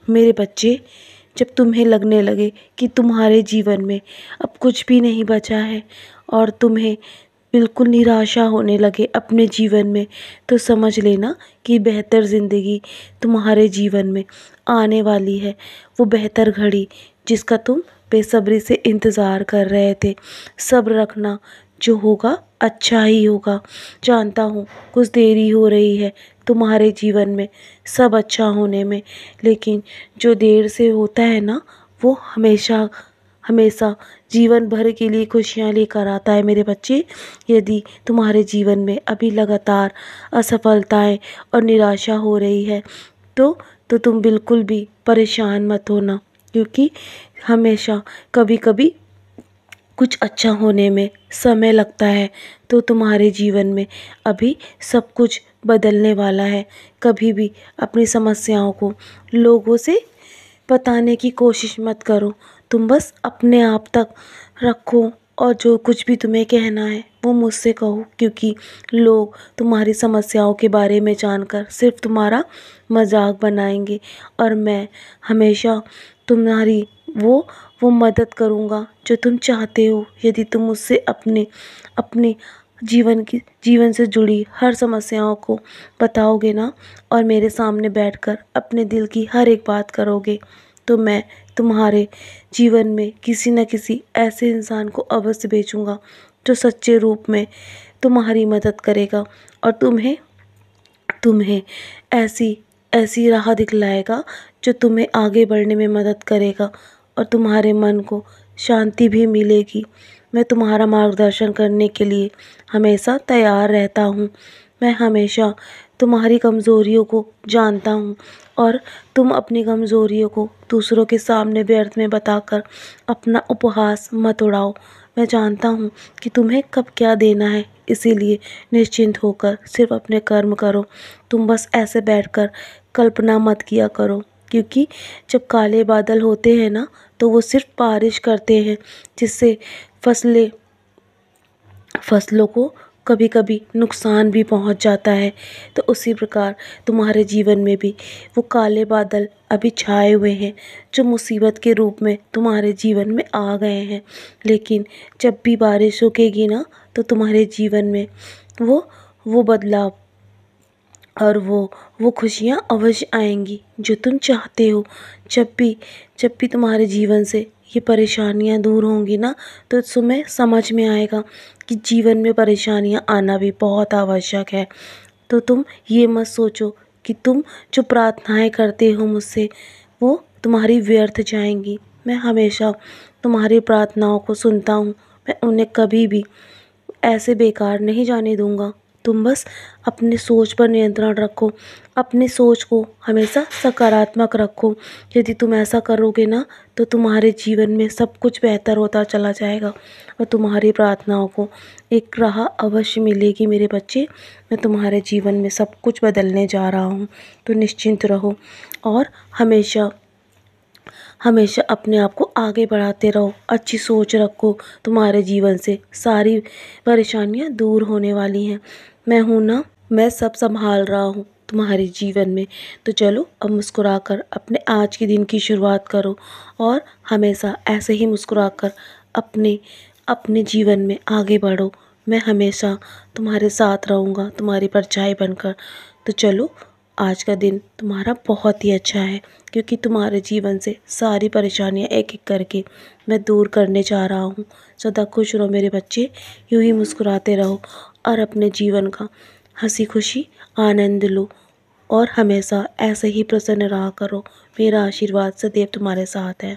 मेरे बच्चे, जब तुम्हें लगने लगे कि तुम्हारे जीवन में अब कुछ भी नहीं बचा है और तुम्हें बिल्कुल निराशा होने लगे अपने जीवन में, तो समझ लेना कि बेहतर ज़िंदगी तुम्हारे जीवन में आने वाली है। वो बेहतर घड़ी जिसका तुम बेसब्री से इंतज़ार कर रहे थे। सब्र रखना, जो होगा अच्छा ही होगा। जानता हूँ कुछ देरी हो रही है तुम्हारे जीवन में सब अच्छा होने में, लेकिन जो देर से होता है ना, वो हमेशा हमेशा जीवन भर के लिए खुशियाँ लेकर आता है मेरे बच्चे। यदि तुम्हारे जीवन में अभी लगातार असफलताएं और निराशा हो रही है तो तुम बिल्कुल भी परेशान मत होना, क्योंकि हमेशा कभी कभी कुछ अच्छा होने में समय लगता है। तो तुम्हारे जीवन में अभी सब कुछ बदलने वाला है। कभी भी अपनी समस्याओं को लोगों से बताने की कोशिश मत करो। तुम बस अपने आप तक रखो और जो कुछ भी तुम्हें कहना है वो मुझसे कहो, क्योंकि लोग तुम्हारी समस्याओं के बारे में जानकर सिर्फ तुम्हारा मजाक बनाएंगे और मैं हमेशा तुम्हारी वो मदद करूँगा जो तुम चाहते हो। यदि तुम मुझसे अपने अपने जीवन से जुड़ी हर समस्याओं को बताओगे ना और मेरे सामने बैठकर अपने दिल की हर एक बात करोगे, तो मैं तुम्हारे जीवन में किसी न किसी ऐसे इंसान को अवश्य भेजूँगा जो सच्चे रूप में तुम्हारी मदद करेगा और तुम्हें तुम्हें ऐसी ऐसी राह दिखलाएगा जो तुम्हें आगे बढ़ने में मदद करेगा और तुम्हारे मन को शांति भी मिलेगी। मैं तुम्हारा मार्गदर्शन करने के लिए हमेशा तैयार रहता हूँ। मैं हमेशा तुम्हारी कमज़ोरियों को जानता हूँ और तुम अपनी कमज़ोरियों को दूसरों के सामने व्यर्थ में बताकर अपना उपहास मत उड़ाओ। मैं जानता हूँ कि तुम्हें कब क्या देना है, इसीलिए निश्चिंत होकर सिर्फ अपने कर्म करो। तुम बस ऐसे बैठकर कल्पना मत किया करो, क्योंकि जब काले बादल होते हैं ना, तो वो सिर्फ बारिश करते हैं, जिससे फसलों को कभी कभी नुकसान भी पहुंच जाता है। तो उसी प्रकार तुम्हारे जीवन में भी वो काले बादल अभी छाए हुए हैं जो मुसीबत के रूप में तुम्हारे जीवन में आ गए हैं। लेकिन जब भी बारिश रुकेगी ना, तो तुम्हारे जीवन में वो बदलाव और वो खुशियाँ अवश्य आएंगी जो तुम चाहते हो। जब भी तुम्हारे जीवन से ये परेशानियाँ दूर होंगी ना, तो तुम्हें समझ में आएगा कि जीवन में परेशानियाँ आना भी बहुत आवश्यक है। तो तुम ये मत सोचो कि तुम जो प्रार्थनाएं करते हो मुझसे वो तुम्हारी व्यर्थ जाएंगी। मैं हमेशा तुम्हारी प्रार्थनाओं को सुनता हूँ। मैं उन्हें कभी भी ऐसे बेकार नहीं जाने दूंगा। तुम बस अपनी सोच पर नियंत्रण रखो, अपनी सोच को हमेशा सकारात्मक रखो। यदि तुम ऐसा करोगे ना, तो तुम्हारे जीवन में सब कुछ बेहतर होता चला जाएगा और तुम्हारी प्रार्थनाओं को एक राह अवश्य मिलेगी मेरे बच्चे। मैं तुम्हारे जीवन में सब कुछ बदलने जा रहा हूँ, तो निश्चिंत रहो और हमेशा हमेशा अपने आप को आगे बढ़ाते रहो। अच्छी सोच रखो, तुम्हारे जीवन से सारी परेशानियाँ दूर होने वाली हैं। मैं हूँ ना, मैं सब संभाल रहा हूँ तुम्हारे जीवन में। तो चलो अब मुस्कुराकर अपने आज के दिन की शुरुआत करो और हमेशा ऐसे ही मुस्कुराकर अपने अपने जीवन में आगे बढ़ो। मैं हमेशा तुम्हारे साथ रहूँगा, तुम्हारी परछाई बनकर। तो चलो, आज का दिन तुम्हारा बहुत ही अच्छा है, क्योंकि तुम्हारे जीवन से सारी परेशानियाँ एक एक करके मैं दूर करने जा रहा हूँ। सदा खुश रहो मेरे बच्चे, यूँ ही मुस्कुराते रहो और अपने जीवन का हंसी खुशी आनंद लो और हमेशा ऐसे ही प्रसन्न रहा करो। मेरा आशीर्वाद सदैव तुम्हारे साथ है।